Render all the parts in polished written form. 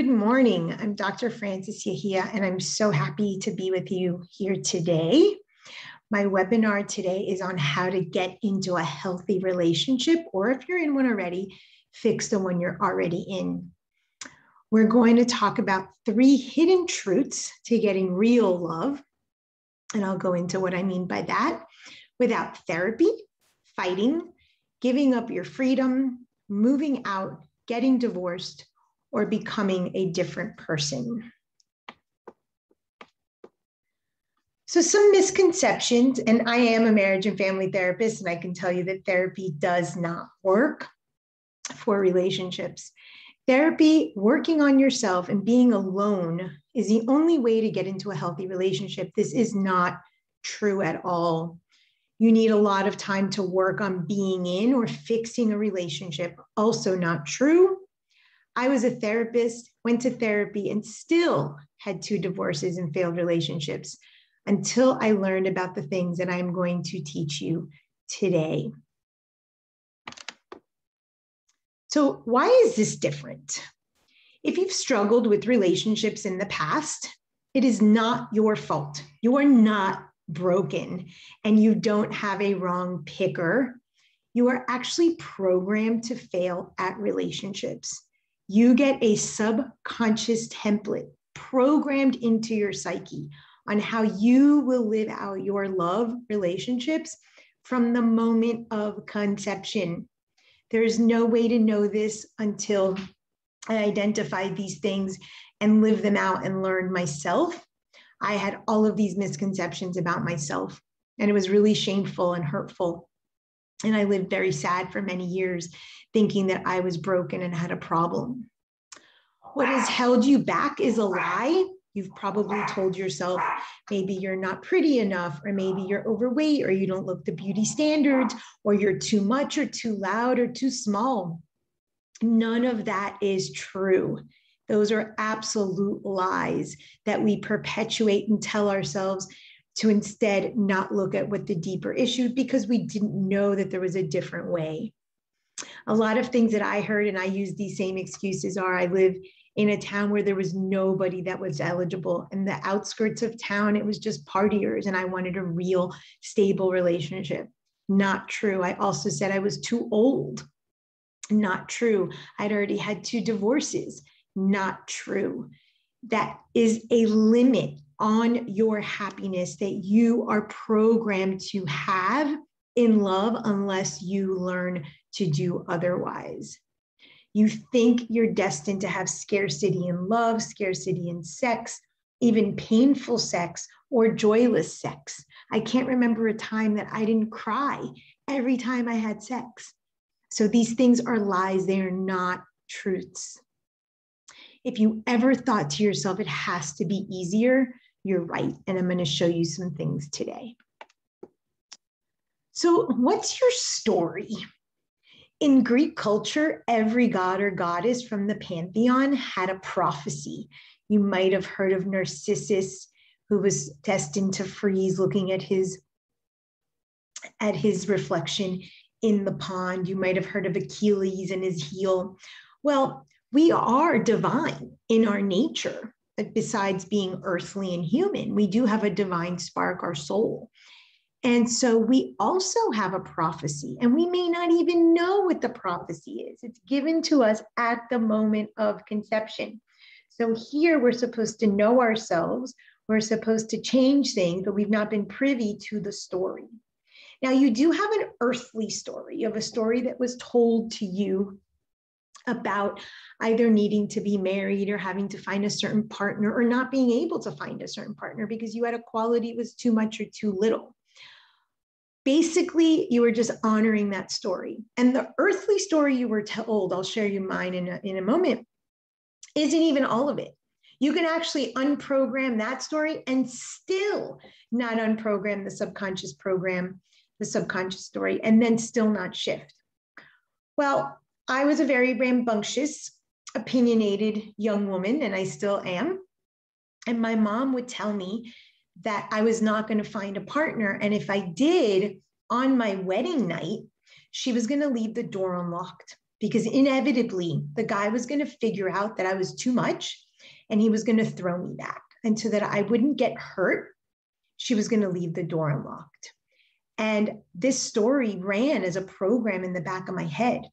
Good morning. I'm Dr. Frances Yahia, and I'm so happy to be with you here today. My webinar today is on how to get into a healthy relationship, or if you're in one already, fix the one you're already in. We're going to talk about 3 hidden truths to getting real love, and I'll go into what I mean by that, without therapy, fighting, giving up your freedom, moving out, getting divorced, or becoming a different person. So some misconceptions, and I am a marriage and family therapist, and I can tell you that therapy does not work for relationships. Therapy, working on yourself and being alone is the only way to get into a healthy relationship. This is not true at all. You need a lot of time to work on being in or fixing a relationship. Also not true. I was a therapist, went to therapy, and still had 2 divorces and failed relationships until I learned about the things that I'm going to teach you today. So why is this different? If you've struggled with relationships in the past, it is not your fault. You are not broken, and you don't have a wrong picker. You are actually programmed to fail at relationships. You get a subconscious template programmed into your psyche on how you will live out your love relationships from the moment of conception. There is no way to know this until I identify these things and live them out and learn myself. I had all of these misconceptions about myself, and it was really shameful and hurtful. And I lived very sad for many years, thinking that I was broken and had a problem. What has held you back is a lie. You've probably told yourself maybe you're not pretty enough, or maybe you're overweight, or you don't look the beauty standards, or you're too much or too loud or too small. None of that is true. Those are absolute lies that we perpetuate and tell ourselves to instead not look at what the deeper issue, because we didn't know that there was a different way. A lot of things that I heard, and I use these same excuses, are I live in a town where there was nobody that was eligible. In the outskirts of town, it was just partiers, and I wanted a real stable relationship. Not true. I also said I was too old. Not true. I'd already had 2 divorces. Not true. That is a limit on your happiness that you are programmed to have in love unless you learn to do otherwise. You think you're destined to have scarcity in love, scarcity in sex, even painful sex or joyless sex. I can't remember a time that I didn't cry every time I had sex. So these things are lies. They are not truths. If you ever thought to yourself, it has to be easier, you're right. And I'm going to show you some things today. So what's your story? In Greek culture, every god or goddess from the pantheon had a prophecy. You might have heard of Narcissus, who was destined to freeze looking at his reflection in the pond. You might have heard of Achilles and his heel. Well, we are divine in our nature. Besides being earthly and human, we do have a divine spark, our soul. And so we also have a prophecy, and we may not even know what the prophecy is. It's given to us at the moment of conception. So here we're supposed to know ourselves. We're supposed to change things, but we've not been privy to the story. Now, you do have an earthly story. You have a story that was told to you about either needing to be married or having to find a certain partner, or not being able to find a certain partner because you had a quality that was too much or too little. Basically, you were just honoring that story. And the earthly story you were told, I'll share you mine in a moment, isn't even all of it. You can actually unprogram that story and still not unprogram the subconscious program, the subconscious story, and then still not shift. Well, I was a very rambunctious, opinionated young woman, and I still am. And my mom would tell me that I was not going to find a partner. And if I did, on my wedding night, she was going to leave the door unlocked because inevitably the guy was going to figure out that I was too much and he was going to throw me back. And so that I wouldn't get hurt, she was going to leave the door unlocked. And this story ran as a program in the back of my head.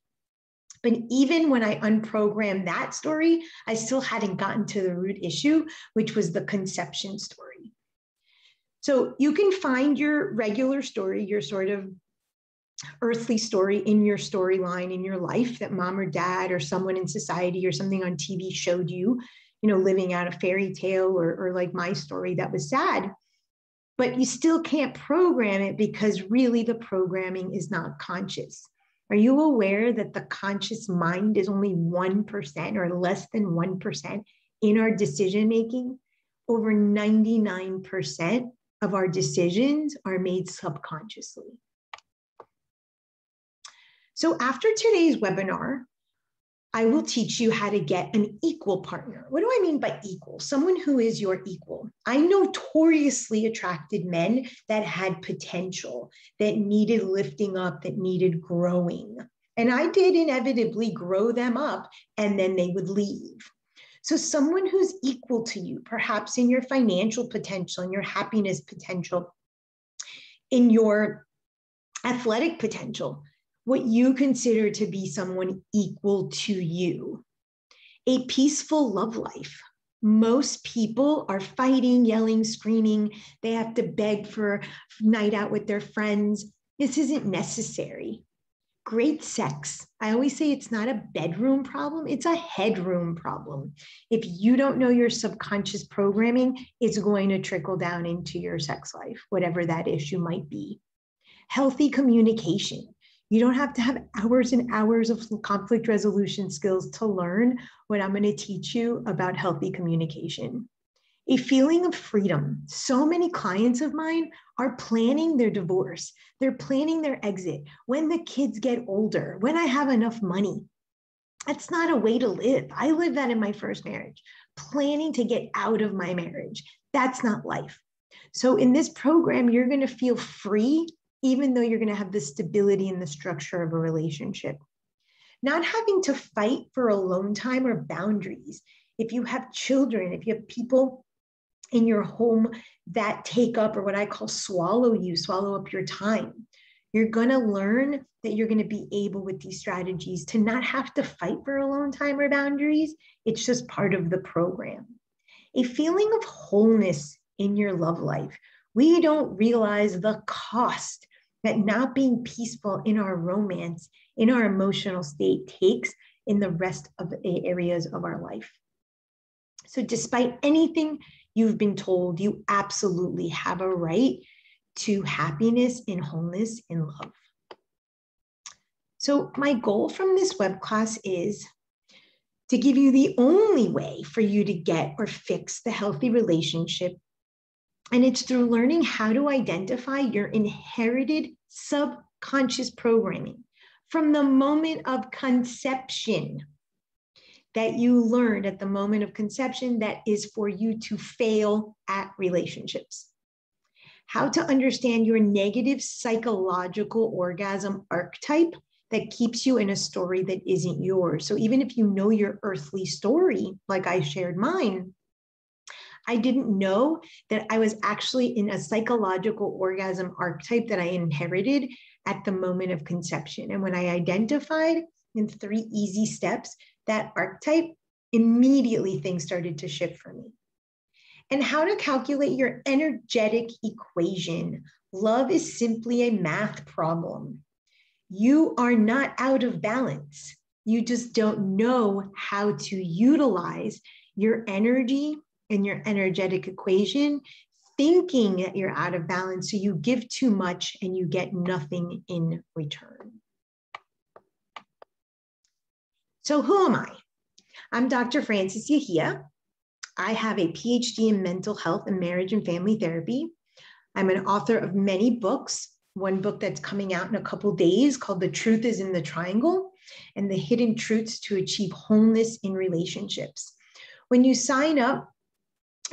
But even when I unprogrammed that story, I still hadn't gotten to the root issue, which was the conception story. So you can find your regular story, your sort of earthly story in your storyline in your life that mom or dad or someone in society or something on TV showed you, living out a fairy tale or like my story that was sad. But you still can't program it because really the programming is not conscious. Are you aware that the conscious mind is only 1% or less than 1% in our decision making? Over 99% of our decisions are made subconsciously. So after today's webinar, I will teach you how to get an equal partner. What do I mean by equal? Someone who is your equal. I notoriously attracted men that had potential, that needed lifting up, that needed growing. And I did inevitably grow them up, and then they would leave. So someone who's equal to you, perhaps in your financial potential, in your happiness potential, in your athletic potential, what you consider to be someone equal to you. A peaceful love life. Most people are fighting, yelling, screaming. They have to beg for a night out with their friends. This isn't necessary. Great sex. I always say it's not a bedroom problem. It's a headroom problem. If you don't know your subconscious programming, it's going to trickle down into your sex life, whatever that issue might be. Healthy communication. You don't have to have hours and hours of conflict resolution skills to learn what I'm going to teach you about healthy communication. A feeling of freedom. So many clients of mine are planning their divorce. They're planning their exit. When the kids get older, when I have enough money. That's not a way to live. I lived that in my first marriage. Planning to get out of my marriage. That's not life. So in this program, you're going to feel free even though you're going to have the stability and the structure of a relationship. Not having to fight for alone time or boundaries. If you have children, if you have people in your home that take up, or what I call swallow up your time, you're going to learn that you're going to be able with these strategies to not have to fight for alone time or boundaries. It's just part of the program. A feeling of wholeness in your love life. We don't realize the cost that not being peaceful in our romance, in our emotional state takes in the rest of the areas of our life. So despite anything you've been told, you absolutely have a right to happiness and wholeness in love. So my goal from this web class is to give you the only way for you to get or fix the healthy relationship. And it's through learning how to identify your inherited subconscious programming from the moment of conception that you learned at the moment of conception that is for you to fail at relationships. How to understand your negative psychological orgasm archetype that keeps you in a story that isn't yours. So even if you know your earthly story, like I shared mine, I didn't know that I was actually in a psychological orgasm archetype that I inherited at the moment of conception. And when I identified in 3 easy steps that archetype, immediately things started to shift for me. And how to calculate your energetic equation. Love is simply a math problem. You are not out of balance. You just don't know how to utilize your energy and your energetic equation, thinking that you're out of balance. So you give too much and you get nothing in return. So who am I? I'm Dr. Frances Yahia. I have a PhD in mental health and marriage and family therapy. I'm an author of many books. One book that's coming out in a couple days called The Truth is in the Triangle and the Hidden Truths to Achieve Wholeness in Relationships. When you sign up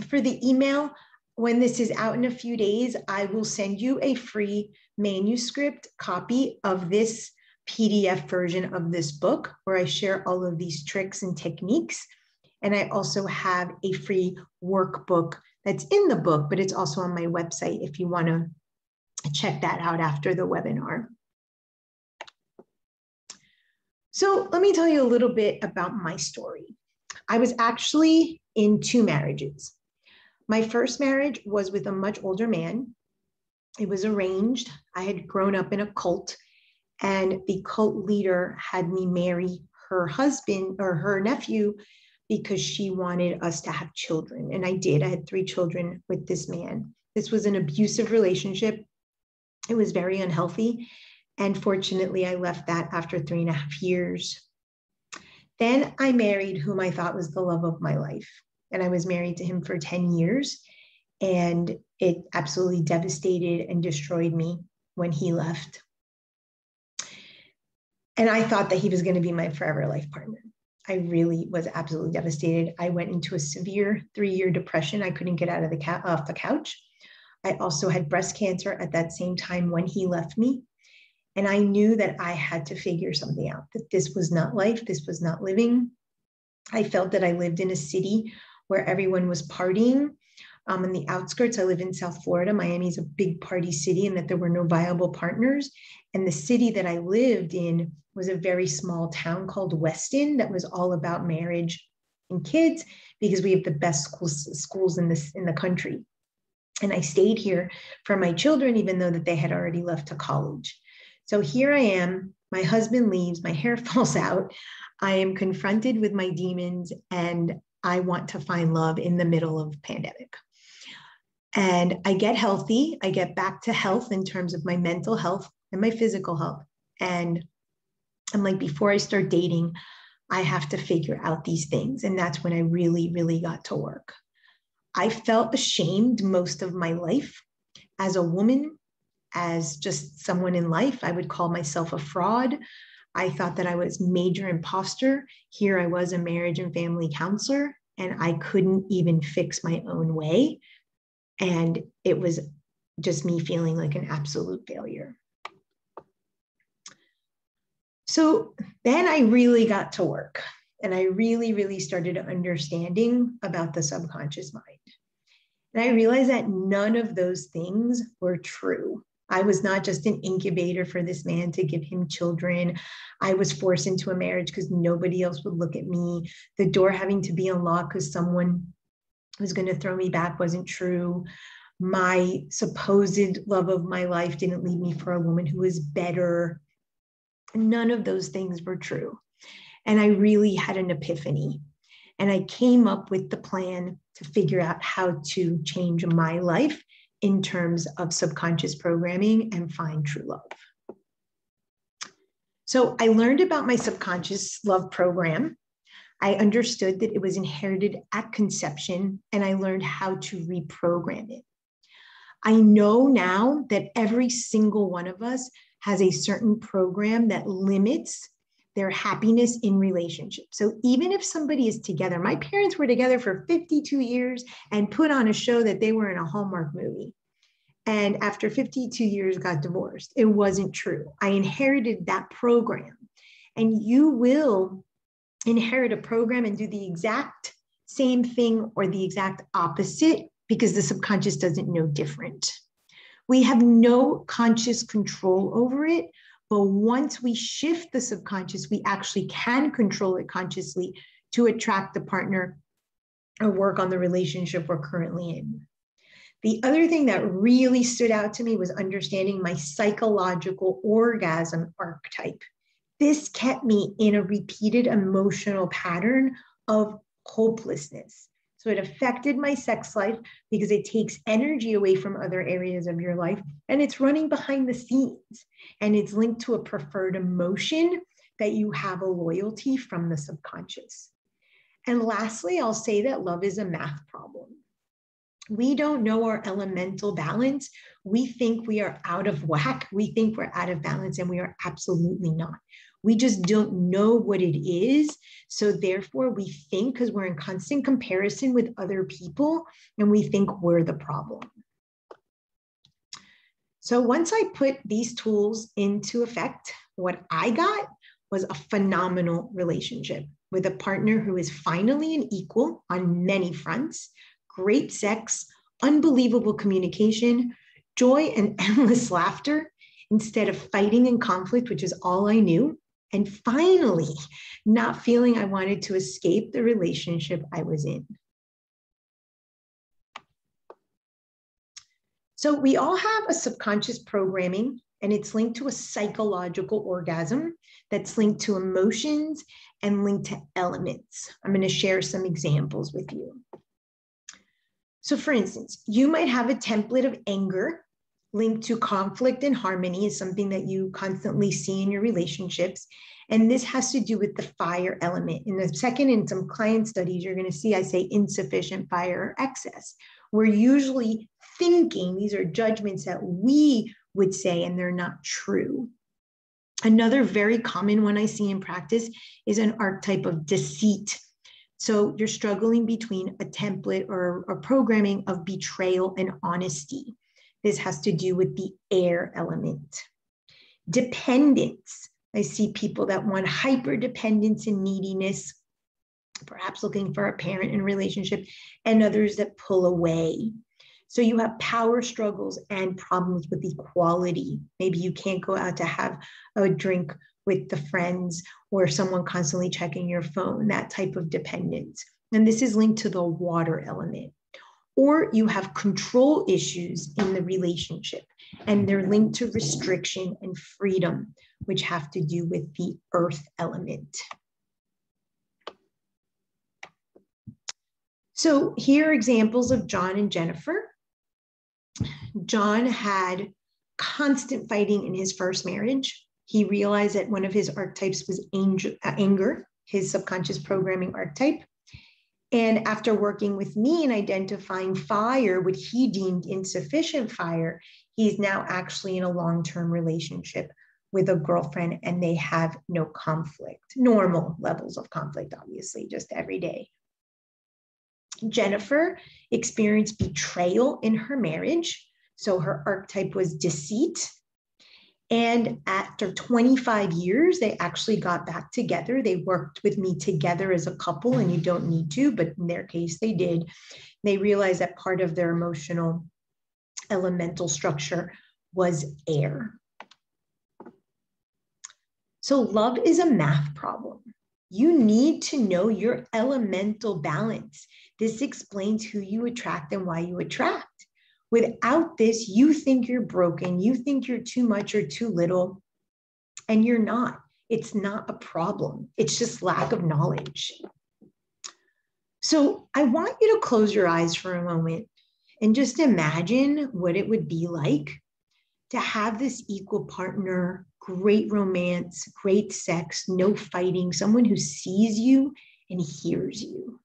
for the email, when this is out in a few days, I will send you a free manuscript copy of this PDF version of this book where I share all of these tricks and techniques. And I also have a free workbook that's in the book, but it's also on my website if you want to check that out after the webinar. So let me tell you a little bit about my story. I was actually in 2 marriages. My first marriage was with a much older man. It was arranged. I had grown up in a cult, and the cult leader had me marry her husband or her nephew because she wanted us to have children. And I did. I had 3 children with this man. This was an abusive relationship. It was very unhealthy. And fortunately, I left that after 3.5 years. Then I married whom I thought was the love of my life. And I was married to him for 10 years. And it absolutely devastated and destroyed me when he left. And I thought that he was going to be my forever life partner. I really was absolutely devastated. I went into a severe 3-year depression. I couldn't get out of off the couch. I also had breast cancer at that same time when he left me. And I knew that I had to figure something out, that this was not life, this was not living. I felt that I lived in a city where everyone was partying. In the outskirts, I live in South Florida. Miami is a big party city, and that there were no viable partners. And the city that I lived in was a very small town called Weston that was all about marriage and kids, because we have the best schools in the country. And I stayed here for my children, even though that they had already left to college. So here I am, my husband leaves, my hair falls out. I am confronted with my demons, and I want to find love in the middle of pandemic. And I get healthy. I get back to health in terms of my mental health and my physical health. And I'm like, before I start dating, I have to figure out these things. And that's when I really, really got to work. I felt ashamed most of my life as a woman, as just someone in life. I would call myself a fraud. I thought that I was major imposter. Here I was, a marriage and family counselor, and I couldn't even fix my own way. And it was just me feeling like an absolute failure. So then I really got to work, and I really, really started understanding about the subconscious mind. And I realized that none of those things were true. I was not just an incubator for this man to give him children. I was forced into a marriage because nobody else would look at me. The door having to be unlocked because someone was going to throw me back wasn't true. My supposed love of my life didn't leave me for a woman who was better. None of those things were true. And I really had an epiphany. And I came up with the plan to figure out how to change my life in terms of subconscious programming and find true love. So I learned about my subconscious love program. I understood that it was inherited at conception, and I learned how to reprogram it. I know now that every single one of us has a certain program that limits their happiness in relationships. So even if somebody is together, my parents were together for 52 years and put on a show that they were in a Hallmark movie. And after 52 years got divorced. It wasn't true. I inherited that program. And you will inherit a program and do the exact same thing or the exact opposite, because the subconscious doesn't know different. We have no conscious control over it, but once we shift the subconscious, we actually can control it consciously to attract the partner or work on the relationship we're currently in. The other thing that really stood out to me was understanding my psychological orgasm archetype. This kept me in a repeated emotional pattern of hopelessness. So it affected my sex life because it takes energy away from other areas of your life, and it's running behind the scenes, and it's linked to a preferred emotion that you have a loyalty from the subconscious. And lastly, I'll say that love is a math problem. We don't know our elemental balance. We think we are out of whack. We think we're out of balance, and we are absolutely not. We just don't know what it is. So therefore, we think, because we're in constant comparison with other people, and we think we're the problem. So once I put these tools into effect, What I got was a phenomenal relationship with a partner who is finally an equal on many fronts, great sex, unbelievable communication, joy, and endless laughter instead of fighting and conflict, which is all I knew. And finally, not feeling I wanted to escape the relationship I was in. So we all have a subconscious programming, and it's linked to a psychological orgasm that's linked to emotions and linked to elements. I'm going to share some examples with you. So for instance, you might have a template of anger linked to conflict and harmony is something that you constantly see in your relationships. And this has to do with the fire element. In the second, in some client studies, you're going to see I say insufficient fire or excess. We're usually thinking, these are judgments that we would say, and they're not true. Another very common one I see in practice is an archetype of deceit. So you're struggling between a template or a programming of betrayal and honesty. This has to do with the air element. Dependence. I see people that want hyper dependence and neediness, perhaps looking for a parent in a relationship, and others that pull away. So you have power struggles and problems with equality. Maybe you can't go out to have a drink with the friends or someone constantly checking your phone, that type of dependence. And this is linked to the water element. Or you have control issues in the relationship, and they're linked to restriction and freedom, which have to do with the earth element. So here are examples of John and Jennifer. John had constant fighting in his first marriage. He realized that one of his archetypes was anger, his subconscious programming archetype. And after working with me and identifying fire, what he deemed insufficient fire, he's now actually in a long-term relationship with a girlfriend, and they have no conflict, normal levels of conflict, obviously, just every day. Jennifer experienced betrayal in her marriage. So her archetype was deceit. And after 25 years, they actually got back together. They worked with me together as a couple, and you don't need to, but in their case, they did. They realized that part of their emotional elemental structure was air. So love is a math problem. You need to know your elemental balance. This explains who you attract and why you attract. Without this, you think you're broken, you think you're too much or too little, and you're not. It's not a problem. It's just lack of knowledge. So I want you to close your eyes for a moment and just imagine what it would be like to have this equal partner, great romance, great sex, no fighting, someone who sees you and hears you.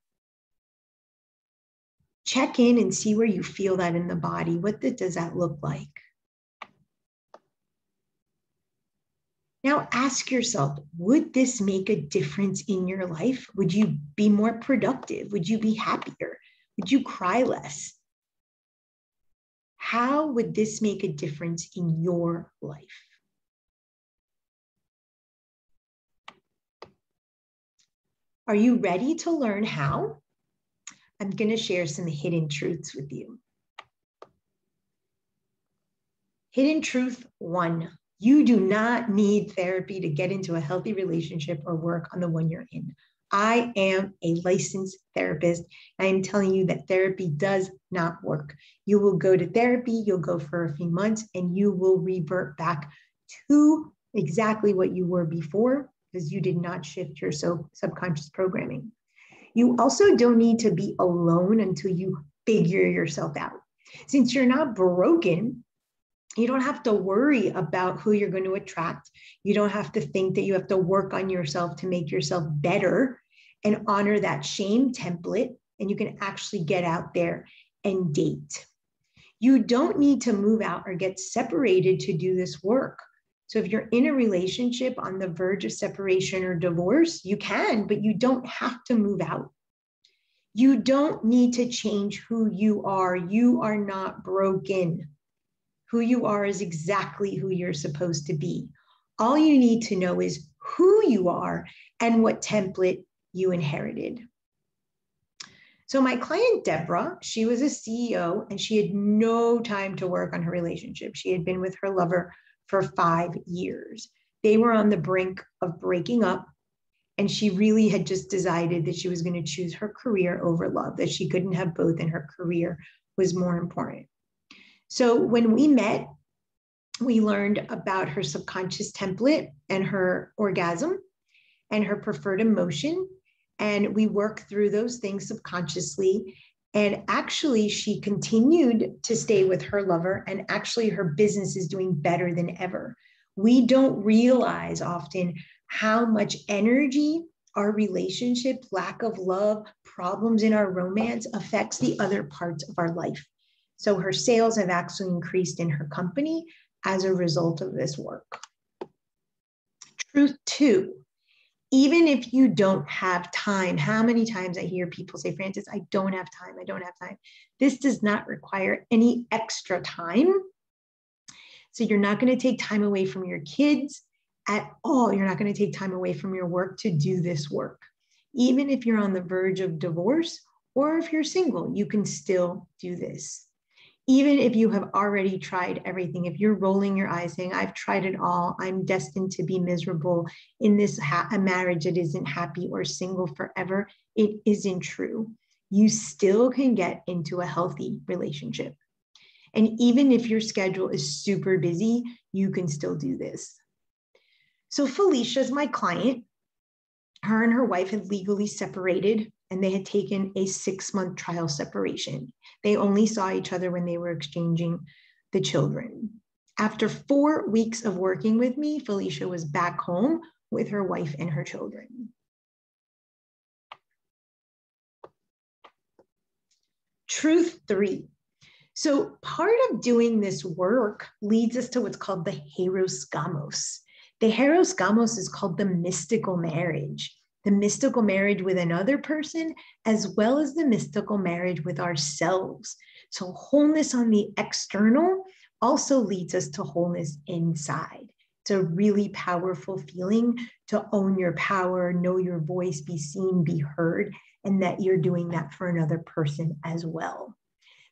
Check in and see where you feel that in the body. What does that look like? Now ask yourself, would this make a difference in your life? Would you be more productive? Would you be happier? Would you cry less? How would this make a difference in your life? Are you ready to learn how? I'm going to share some hidden truths with you. Hidden truth 1, you do not need therapy to get into a healthy relationship or work on the one you're in. I am a licensed therapist. I am telling you that therapy does not work. You will go to therapy, you'll go for a few months, and you will revert back to exactly what you were before because you did not shift your subconscious programming. You also don't need to be alone until you figure yourself out. Since you're not broken, you don't have to worry about who you're going to attract. You don't have to think that you have to work on yourself to make yourself better and honor that shame template. And you can actually get out there and date. You don't need to move out or get separated to do this work. So if you're in a relationship on the verge of separation or divorce, you can, but you don't have to move out. You don't need to change who you are. You are not broken. Who you are is exactly who you're supposed to be. All you need to know is who you are and what template you inherited. So my client, Deborah, she was a CEO and she had no time to work on her relationship. She had been with her lover for 5 years. They were on the brink of breaking up, and she really had just decided that she was going to choose her career over love, that she couldn't have both and her career was more important. So when we met, we learned about her subconscious template and her orgasm and her preferred emotion. And we worked through those things subconsciously. And actually, she continued to stay with her lover. And actually, her business is doing better than ever. We don't realize often how much energy our relationship, lack of love, problems in our romance affects the other parts of our life. So her sales have actually increased in her company as a result of this work. Truth two, even if you don't have time, how many times I hear people say, Frances, I don't have time, I don't have time. This does not require any extra time. So you're not going to take time away from your kids at all. You're not going to take time away from your work to do this work. Even if you're on the verge of divorce or if you're single, you can still do this. Even if you have already tried everything, if you're rolling your eyes saying, I've tried it all, I'm destined to be miserable in this a marriage that isn't happy or single forever, it isn't true. You still can get into a healthy relationship. And even if your schedule is super busy, you can still do this. So Felicia's my client. Her and her wife had legally separated, and they had taken a 6-month trial separation. They only saw each other when they were exchanging the children. After 4 weeks of working with me, Felicia was back home with her wife and her children. Truth 3. So part of doing this work leads us to what's called the heterosgamos. The heterosgamos is called the mystical marriage with another person, as well as the mystical marriage with ourselves. So wholeness on the external also leads us to wholeness inside. It's a really powerful feeling to own your power, know your voice, be seen, be heard, and that you're doing that for another person as well.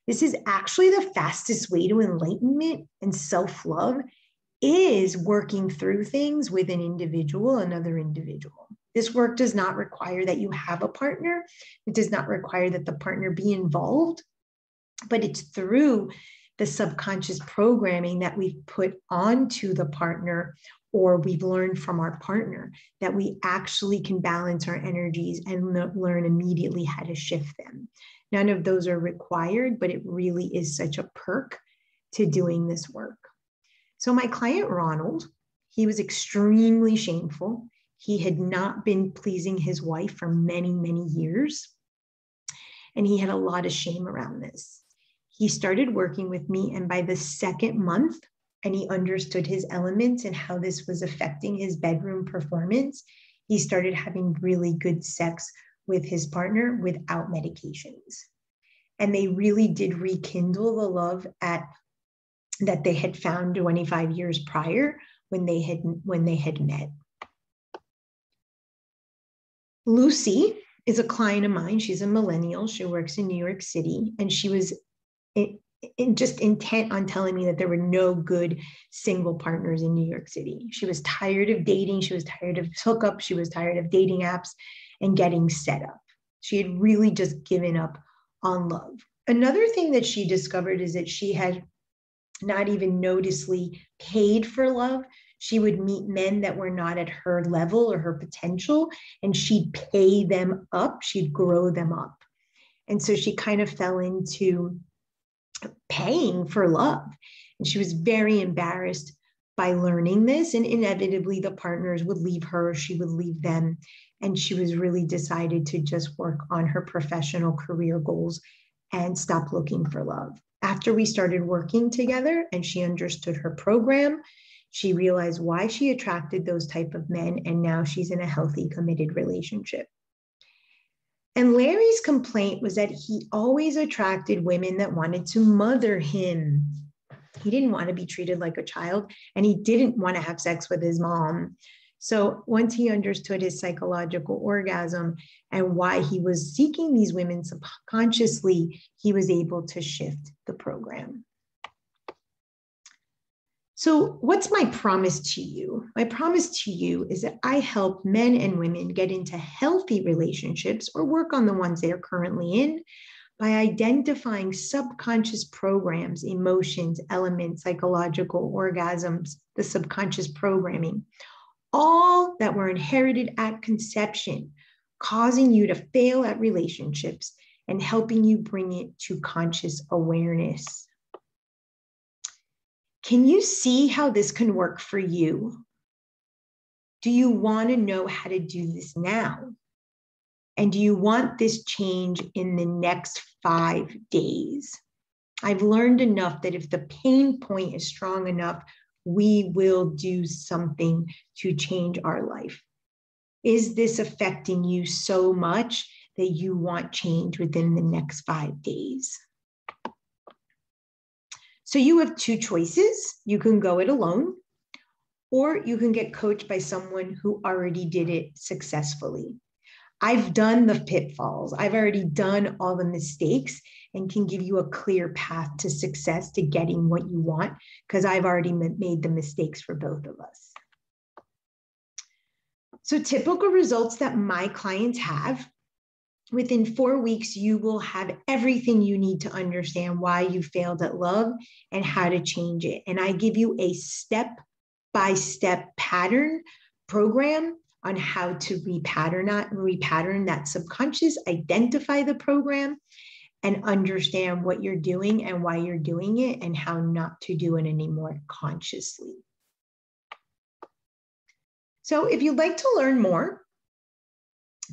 This is actually the fastest way to enlightenment and self-love, is working through things with an individual, another individual. This work does not require that you have a partner. It does not require that the partner be involved, but it's through the subconscious programming that we've put onto the partner or we've learned from our partner that we actually can balance our energies and learn immediately how to shift them. None of those are required, but it really is such a perk to doing this work. So my client, Ronald, he was extremely shameful. He had not been pleasing his wife for many, many years. And he had a lot of shame around this. He started working with me, and by the 2nd month, and he understood his elements and how this was affecting his bedroom performance, he started having really good sex with his partner without medications. And they really did rekindle the love that they had found 25 years prior when they had met. Lucy is a client of mine. She's a millennial. She works in New York City, and she was just intent on telling me that there were no good single partners in New York City. She was tired of dating. She was tired of hookups. She was tired of dating apps and getting set up. She had really just given up on love. Another thing that she discovered is that she had not even noticeably paid for love. She would meet men that were not at her level or her potential, and she'd pay them up. She'd grow them up. And so she kind of fell into paying for love. And she was very embarrassed by learning this. And inevitably, the partners would leave her, she would leave them. And she was really decided to just work on her professional career goals and stop looking for love. After we started working together and she understood her program, she realized why she attracted those type of men, and now she's in a healthy, committed relationship. And Larry's complaint was that he always attracted women that wanted to mother him. He didn't want to be treated like a child, and he didn't want to have sex with his mom. So once he understood his psychological orgasm and why he was seeking these women subconsciously, he was able to shift the program. So what's my promise to you? My promise to you is that I help men and women get into healthy relationships or work on the ones they are currently in by identifying subconscious programs, emotions, elements, psychological orgasms, the subconscious programming, all that were inherited at conception, causing you to fail at relationships and helping you bring it to conscious awareness. Can you see how this can work for you? Do you want to know how to do this now? And do you want this change in the next 5 days? I've learned enough that if the pain point is strong enough, we will do something to change our life. Is this affecting you so much that you want change within the next 5 days? So you have two choices. You can go it alone, or you can get coached by someone who already did it successfully. I've done the pitfalls. I've already done all the mistakes and can give you a clear path to success, to getting what you want, because I've already made the mistakes for both of us. So typical results that my clients have, within 4 weeks, you will have everything you need to understand why you failed at love and how to change it. And I give you a step-by-step pattern program on how to repattern that subconscious, identify the program, and understand what you're doing and why you're doing it and how not to do it anymore consciously. So if you'd like to learn more,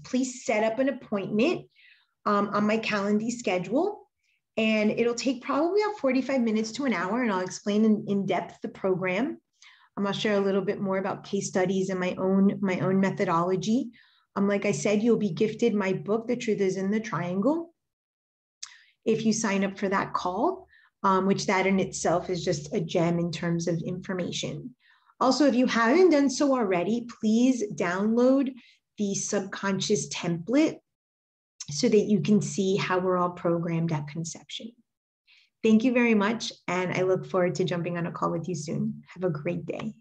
please set up an appointment on my Calendly schedule, and it'll take probably about 45 minutes to an hour, and I'll explain in depth the program. I'll share a little bit more about case studies and my own methodology. Like I said, you'll be gifted my book, The Truth is in the Triangle, if you sign up for that call, which that in itself is just a gem in terms of information. Also, if you haven't done so already, please download the subconscious template so that you can see how we're all programmed at conception. Thank you very much, and I look forward to jumping on a call with you soon. Have a great day.